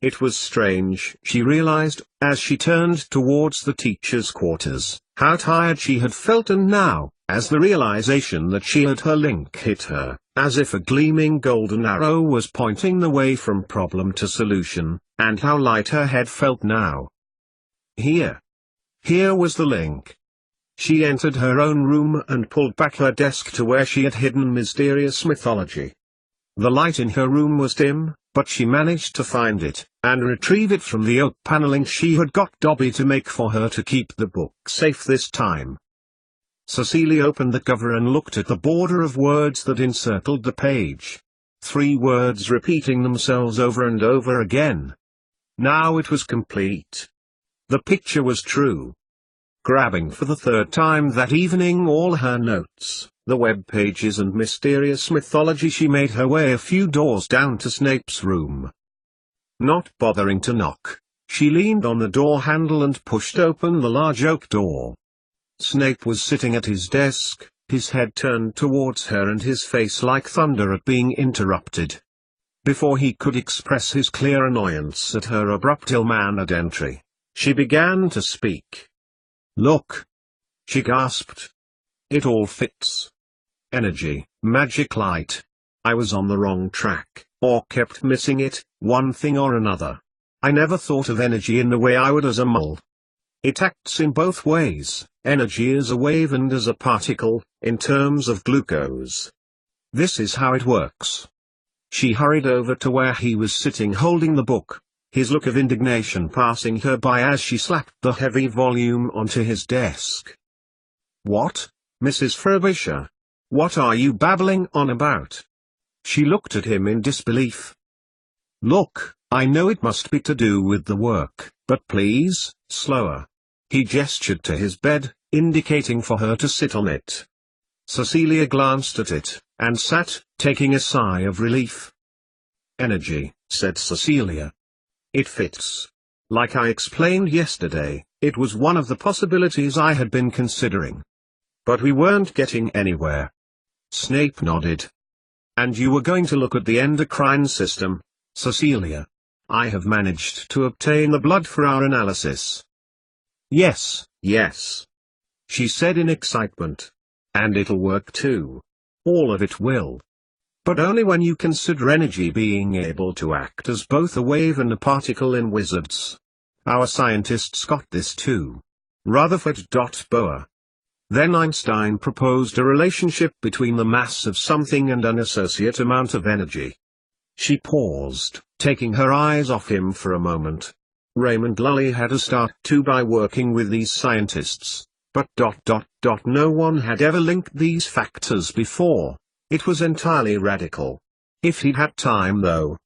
It was strange, she realized, as she turned towards the teacher's quarters, how tired she had felt, and now, as the realization that she had her link hit her, as if a gleaming golden arrow was pointing the way from problem to solution, and how light her head felt now. Here was the link. She entered her own room and pulled back her desk to where she had hidden Mysterious Mythology. The light in her room was dim, but she managed to find it, and retrieve it from the oak paneling she had got Dobby to make for her to keep the book safe this time. Cecilia opened the cover and looked at the border of words that encircled the page. 3 words repeating themselves over and over again. Now it was complete. The picture was true. Grabbing for the 3rd time that evening all her notes, the web pages and Mysterious Mythology, she made her way a few doors down to Snape's room. Not bothering to knock, she leaned on the door handle and pushed open the large oak door. Snape was sitting at his desk, his head turned towards her and his face like thunder at being interrupted. Before he could express his clear annoyance at her abrupt ill-mannered entry, she began to speak. "Look!" she gasped. "It all fits. Energy, magic light. I was on the wrong track, or kept missing it, one thing or another. I never thought of energy in the way I would as a mole. It acts in both ways, energy as a wave and as a particle, in terms of glucose. This is how it works." She hurried over to where he was sitting holding the book, his look of indignation passing her by as she slapped the heavy volume onto his desk. "What, Mrs. Frobisher? What are you babbling on about?" She looked at him in disbelief. "Look, I know it must be to do with the work, but please, slower." He gestured to his bed, indicating for her to sit on it. Cecilia glanced at it, and sat, taking a sigh of relief. "Energy," said Cecilia. "It fits. Like I explained yesterday, it was one of the possibilities I had been considering. But we weren't getting anywhere." Snape nodded. "And you were going to look at the endocrine system, Cecilia. I have managed to obtain the blood for our analysis." Yes, she said in excitement. "And it'll work too. All of it will. But only when you consider energy being able to act as both a wave and a particle in wizards. Our scientists got this too. Rutherford. Boer. Then Einstein proposed a relationship between the mass of something and an associate amount of energy." She paused, taking her eyes off him for a moment. Raymond Lully had a start too by working with these scientists, but no one had ever linked these factors before. It was entirely radical. If he'd had time though.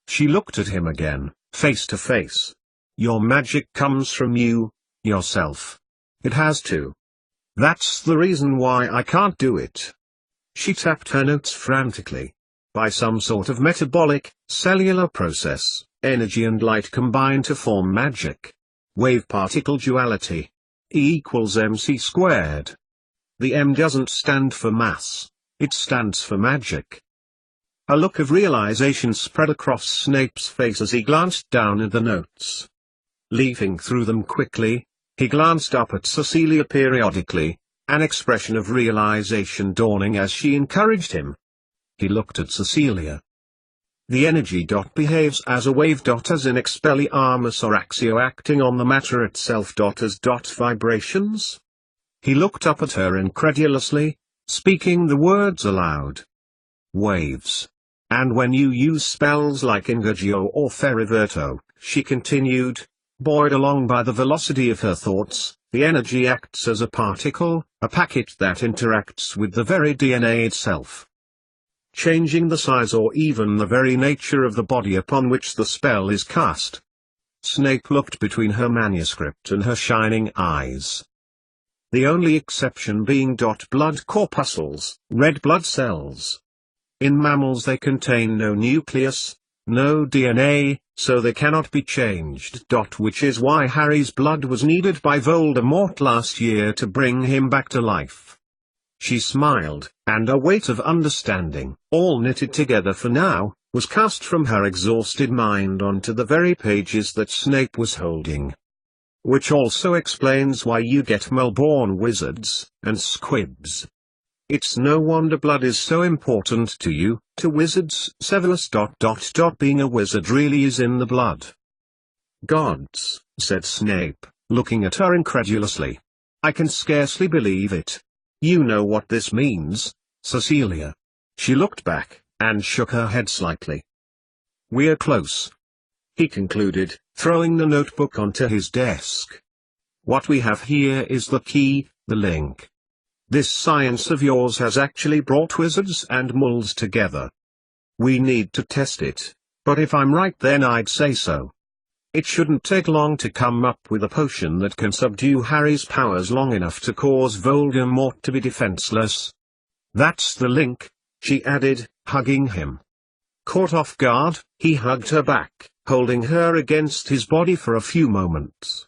She looked at him again, face to face. "Your magic comes from you, yourself. It has to. That's the reason why I can't do it." She tapped her notes frantically. "By some sort of metabolic, cellular process, energy and light combine to form magic. Wave-particle duality. E=mc². The M doesn't stand for mass. It stands for magic." A look of realization spread across Snape's face as he glanced down at the notes. Leafing through them quickly, he glanced up at Cecilia periodically, an expression of realization dawning as she encouraged him. He looked at Cecilia. "The energy dot behaves as a wave dot, as in Expelliarmus or Accio, acting on the matter itself dot as dot vibrations?" He looked up at her incredulously, speaking the words aloud. "Waves. And when you use spells like Engagio or Feriverto," she continued, buoyed along by the velocity of her thoughts, "the energy acts as a particle, a packet that interacts with the very DNA itself, changing the size or even the very nature of the body upon which the spell is cast." Snape looked between her manuscript and her shining eyes. The only exception being blood corpuscles, red blood cells. In mammals they contain no nucleus, no DNA, so they cannot be changed. Which is why Harry's blood was needed by Voldemort last year to bring him back to life. She smiled, and a weight of understanding, all knitted together for now, was cast from her exhausted mind onto the very pages that Snape was holding. Which also explains why you get mole-born wizards, and squibs. It's no wonder blood is so important to you, to wizards. Severus. Being a wizard really is in the blood. Gods, said Snape, looking at her incredulously. I can scarcely believe it. You know what this means, Cecilia. She looked back, and shook her head slightly. We're close, he concluded, throwing the notebook onto his desk. What we have here is the key, the link. This science of yours has actually brought wizards and muggles together. We need to test it, but if I'm right then I'd say so. It shouldn't take long to come up with a potion that can subdue Harry's powers long enough to cause Voldemort to be defenseless. That's the link, she added, hugging him. Caught off guard, he hugged her back, holding her against his body for a few moments.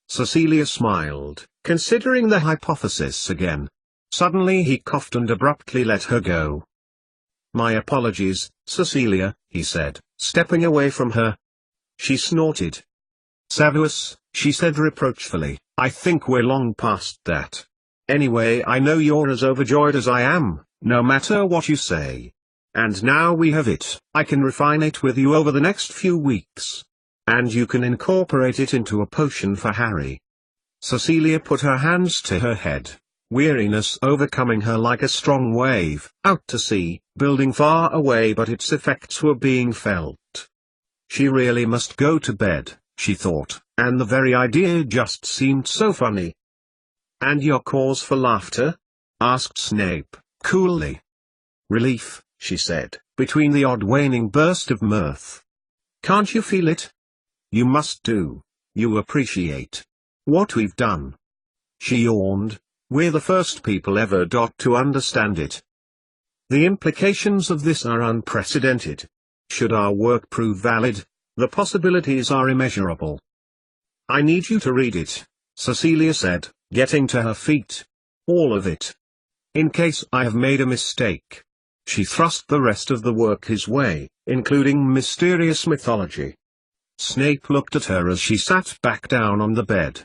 Cecilia smiled, considering the hypothesis again. Suddenly he coughed and abruptly let her go. My apologies, Cecilia, he said, stepping away from her. She snorted. Severus, she said reproachfully, I think we're long past that. Anyway, I know you're as overjoyed as I am, no matter what you say. And now we have it, I can refine it with you over the next few weeks. And you can incorporate it into a potion for Harry. Cecilia put her hands to her head, weariness overcoming her like a strong wave, out to sea, building far away, but its effects were being felt. She really must go to bed, she thought, and the very idea just seemed so funny. And your cause for laughter? Asked Snape, coolly. Relief, she said, between the odd waning burst of mirth. Can't you feel it? You must do. You appreciate what we've done. She yawned. We're the first people ever to understand it. The implications of this are unprecedented. Should our work prove valid, the possibilities are immeasurable. I need you to read it, Cecilia said, getting to her feet. All of it. In case I have made a mistake. She thrust the rest of the work his way, including mysterious mythology. Snape looked at her as she sat back down on the bed.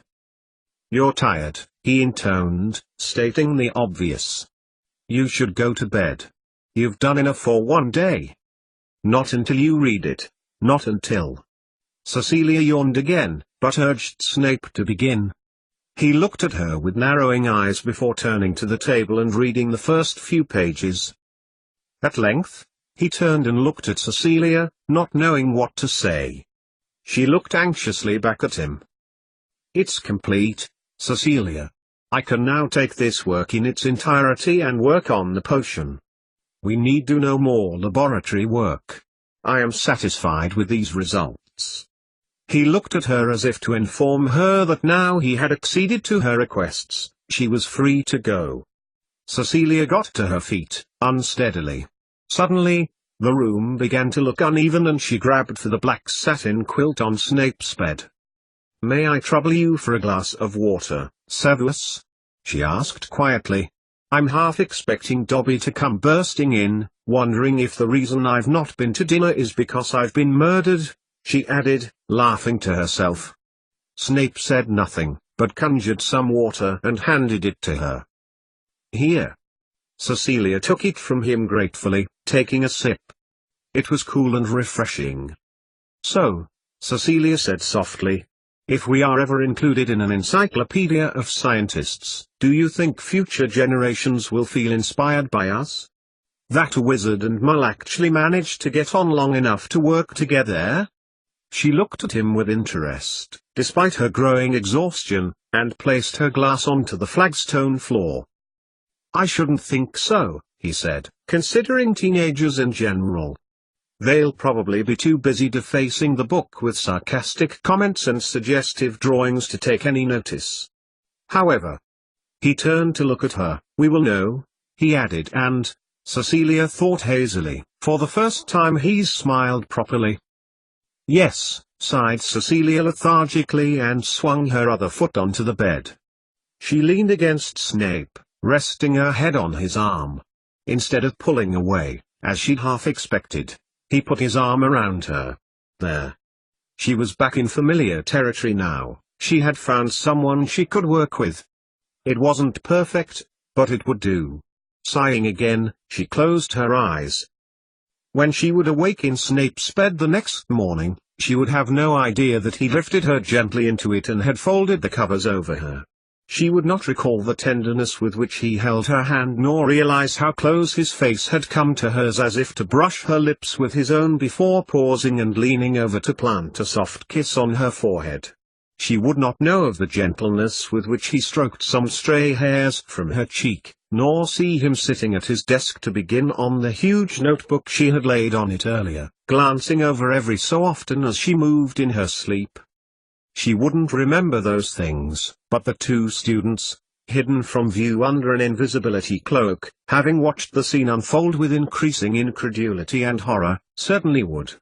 You're tired, he intoned, stating the obvious. You should go to bed. You've done enough for one day. Not until you read it. Not until. Cecilia yawned again, but urged Snape to begin. He looked at her with narrowing eyes before turning to the table and reading the first few pages. At length, he turned and looked at Cecilia, not knowing what to say. She looked anxiously back at him. It's complete, Cecilia. I can now take this work in its entirety and work on the potion. We need do no more laboratory work. I am satisfied with these results. He looked at her as if to inform her that now he had acceded to her requests, she was free to go. Cecilia got to her feet, unsteadily. Suddenly, the room began to look uneven and she grabbed for the black satin quilt on Snape's bed. May I trouble you for a glass of water, Severus? She asked quietly. I'm half expecting Dobby to come bursting in, wondering if the reason I've not been to dinner is because I've been murdered, she added, laughing to herself. Snape said nothing, but conjured some water and handed it to her. Here. Cecilia took it from him gratefully, taking a sip. It was cool and refreshing. So, Cecilia said softly, if we are ever included in an encyclopedia of scientists, do you think future generations will feel inspired by us? That a wizard and mole actually managed to get on long enough to work together? She looked at him with interest, despite her growing exhaustion, and placed her glass onto the flagstone floor. I shouldn't think so, he said, considering teenagers in general. They'll probably be too busy defacing the book with sarcastic comments and suggestive drawings to take any notice. However, he turned to look at her. We will know, he added, and, Cecilia thought hazily, for the first time he's smiled properly. Yes, sighed Cecilia lethargically and swung her other foot onto the bed. She leaned against Snape, resting her head on his arm. Instead of pulling away, as she'd half expected, He put his arm around her. There. She was back in familiar territory now. She had found someone she could work with. It wasn't perfect, but it would do. Sighing again, she closed her eyes. When she would awake in Snape's bed the next morning, she would have no idea that he lifted her gently into it and had folded the covers over her. She would not recall the tenderness with which he held her hand, nor realize how close his face had come to hers, as if to brush her lips with his own before pausing and leaning over to plant a soft kiss on her forehead. She would not know of the gentleness with which he stroked some stray hairs from her cheek, nor see him sitting at his desk to begin on the huge notebook she had laid on it earlier, glancing over every so often as she moved in her sleep. She wouldn't remember those things, but the two students, hidden from view under an invisibility cloak, having watched the scene unfold with increasing incredulity and horror, certainly would.